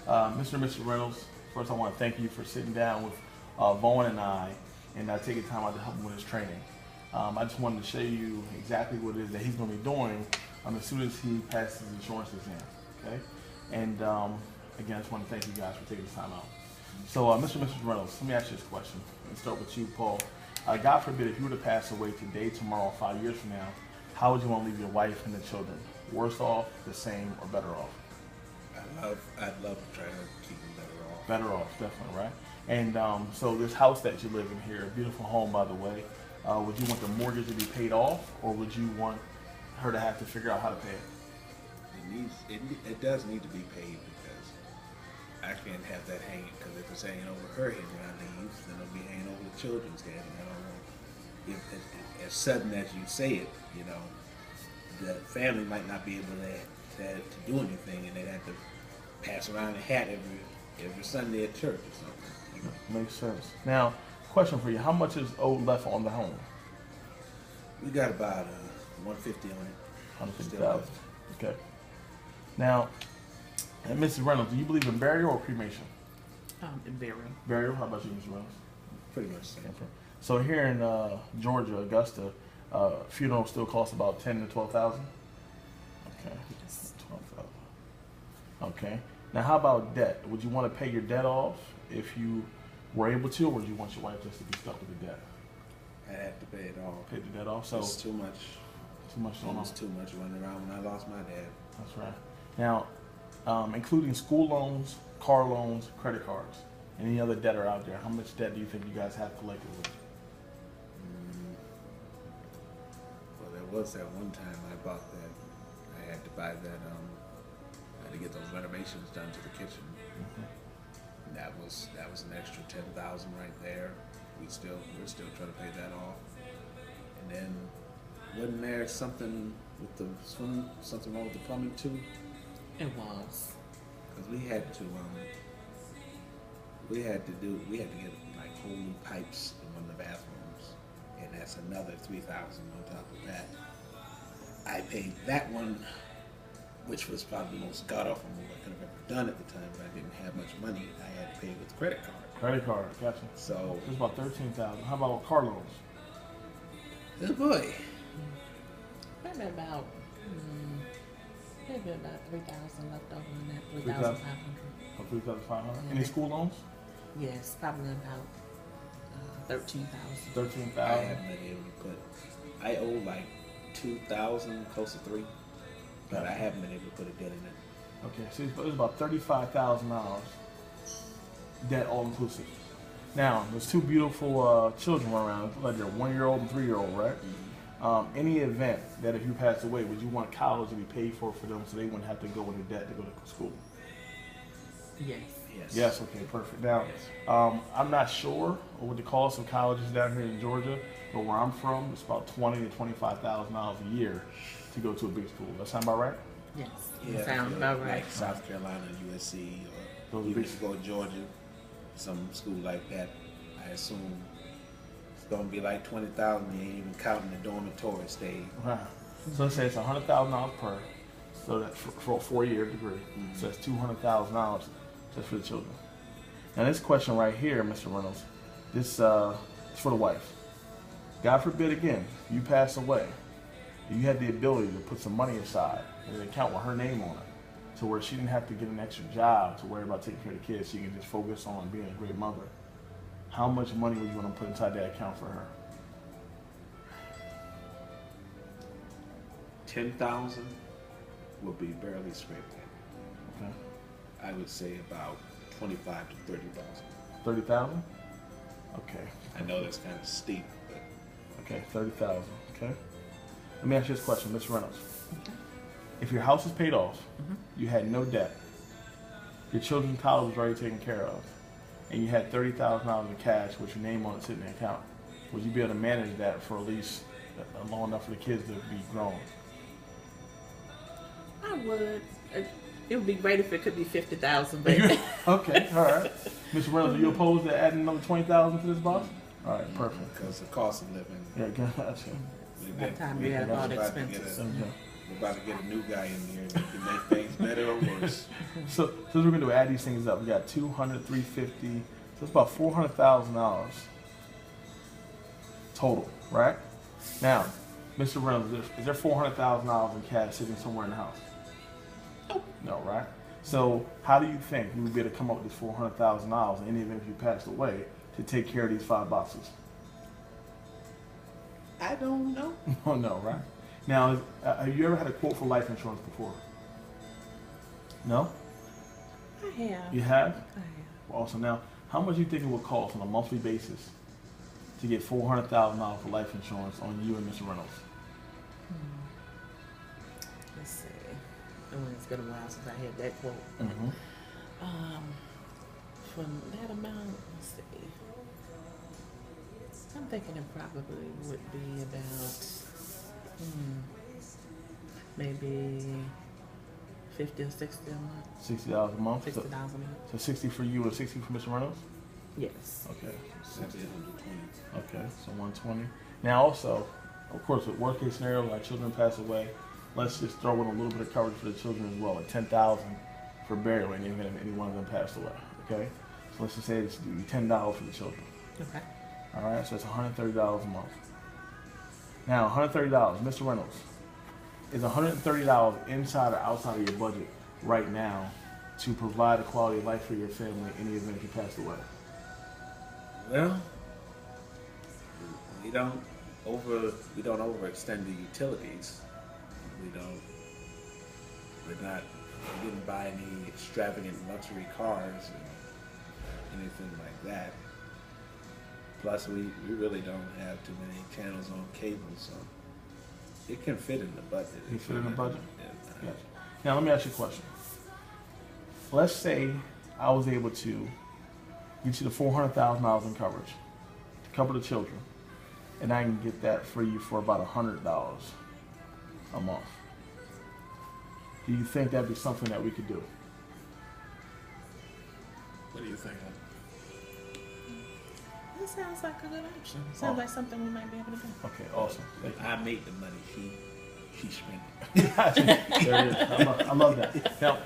Mr. and Mrs. Reynolds, first I want to thank you for sitting down with Vaughn and I and taking time out to help him with his training. I just wanted to show you exactly what it is that he's going to be doing as soon as he passes his insurance exam. Okay? And again, I just want to thank you guys for taking this time out. So, Mr. and Mrs. Reynolds, let me ask you this question. Let's start with you, Paul. God forbid, if you were to pass away today, tomorrow, 5 years from now, how would you want to leave your wife and the children? Worse off, the same, or better off? I'd love to try to keep them better off. Better off, definitely, right? And so this house that you live in here, a beautiful home, by the way, would you want the mortgage to be paid off, or would you want her to have to figure out how to pay it? It does need to be paid because I can't have that hanging. Because if it's hanging over her head when I leave, then it'll be hanging over the children's head. And I don't know if as sudden as you say it, you know, the family might not be able to do anything, and they'd have to pass around a hat every Sunday at church or something. You know? Makes sense. Now, question for you: how much is owed left on the home? We got about $150 on it. $150,000. Okay. Now, and Mrs. Reynolds, do you believe in burial or cremation? In burial. Burial. How about you, Mrs. Reynolds? Pretty much the same. So here in Georgia, Augusta, funeral still costs about $10,000 to $12,000. Okay. Yes. 12,000. Okay. Now, how about debt? Would you want to pay your debt off if you were able to, or would you want your wife just to be stuck with the debt? I had to pay it off. Pay the debt off. So it's too much. Too much going on. It was too much running around when I lost my dad. That's right. Now, including school loans, car loans, credit cards, any other debt are out there, how much debt do you think you guys have collectively? Well, there was that one time I bought that. I had to buy that. I had to get those renovations done to the kitchen. Mm-hmm. That was an extra $10,000 right there. We're still trying to pay that off. And then wasn't there something with the something wrong with the plumbing too? It was. Because we had to get like whole new pipes in one of the bathrooms, and that's another $3,000 on top of that. I paid that one, which was probably the most god awful move I could have ever done at the time, but I didn't have much money. I had to pay with credit card. Credit card, gotcha. So it's about $13,000. How about car loans? Good boy. Maybe about 3,000 left over in that. 3,500. Oh, 3,500. Yeah. Any school loans? Yes, probably about 13,000. 13,000. I haven't been able to put. I owe like 2,000, close to 3, but I haven't been able to put a debt in it. Okay, so it's about $35,000 debt all inclusive. Now, there's two beautiful children around, like they're 1-year-old and 3-year-old, right? Mm-hmm. Any event that if you passed away, would you want college to be paid for them so they wouldn't have to go into debt to go to school? Yes. Yes, okay, perfect. Now, I'm not sure what the cost of college is down here in Georgia, but where I'm from, it's about $20,000 to $25,000 a year to go to a big school. That sound about right? Yes. Yeah, Sounds about right. Like South Carolina, USC, or even if you go to Georgia, some school like that, I assume it's going to be like 20,000. You ain't even counting the dormitory stay. Right. So let's say it's $100,000 per, so that's for a 4-year degree. Mm-hmm. So that's $200,000 just for the children. Now this question right here, Mr. Reynolds, this is for the wife. God forbid again, you pass away, you had the ability to put some money aside in an account with her name on it, to where she didn't have to get an extra job to worry about taking care of the kids. She can just focus on being a great mother. How much money would you want to put inside that account for her? 10,000 would be barely scraped in. Okay. I would say about 25 to 30,000. 30,000? Okay. I know that's kind of steep, but okay, 30,000. Okay. Let me ask you this question, Ms. Reynolds. Okay. If your house is paid off, you had no debt, your children's college was already taken care of, and you had $30,000 in cash with your name on it sitting in the account, would you be able to manage that for at least long enough for the kids to be grown? I would. It would be great if it could be 50,000, but okay, all right. Mr. Reynolds, are you opposed to adding another 20,000 to this box? All right, perfect. because the cost of living. Yeah, gotcha. by the time you have all the expenses. we're about to get a new guy in here that can make things better or worse. So we're going to add these things up. We got 200, 350. So it's about $400,000 total, right? Now, Mr. Reynolds, is there $400,000 in cash sitting somewhere in the house? No, right? So how do you think you would be able to come up with this $400,000 in any event if you passed away to take care of these 5 boxes? I don't know. Oh, no, right? Now, have you ever had a quote for life insurance before? No? I have. You have? I have. Also, now, how much do you think it would cost on a monthly basis to get $400,000 for life insurance on you and Mr. Reynolds? Let's see. Oh, it's been a while since I had that quote. Mm-hmm. From that amount, let's see. I'm thinking it probably would be about maybe 50 or 60 a month. $60 a month? $60 So, a month. so 60 for you and 60 for Mr. Reynolds? Yes. Okay. That'd be 120. Okay, so 120. Now also, of course, with worst case scenario, like children pass away, let's just throw in a little bit of coverage for the children as well, like $10,000 for burial in the event any one of them passed away. Okay, so let's just say it's $10 for the children. Okay. All right, so it's $130 a month. Now, $130, Mr. Reynolds, is $130 inside or outside of your budget right now to provide a quality of life for your family in the event you passed away? Well, we don't overextend the utilities. We didn't buy any extravagant luxury cars and anything like that. Plus, we really don't have too many channels on cable, so it can fit in the budget. Can it fit in the budget? Yeah. Gotcha. Now, let me ask you a question. Let's say I was able to get you the $400,000 in coverage to cover the children, and I can get that for you for about $100 a month. Do you think that'd be something that we could do? What do you think? That sounds like a good option. Sounds like something we might be able to do. Okay, awesome. Thank you. I make the money. She spent it. There it is. I love that. Now,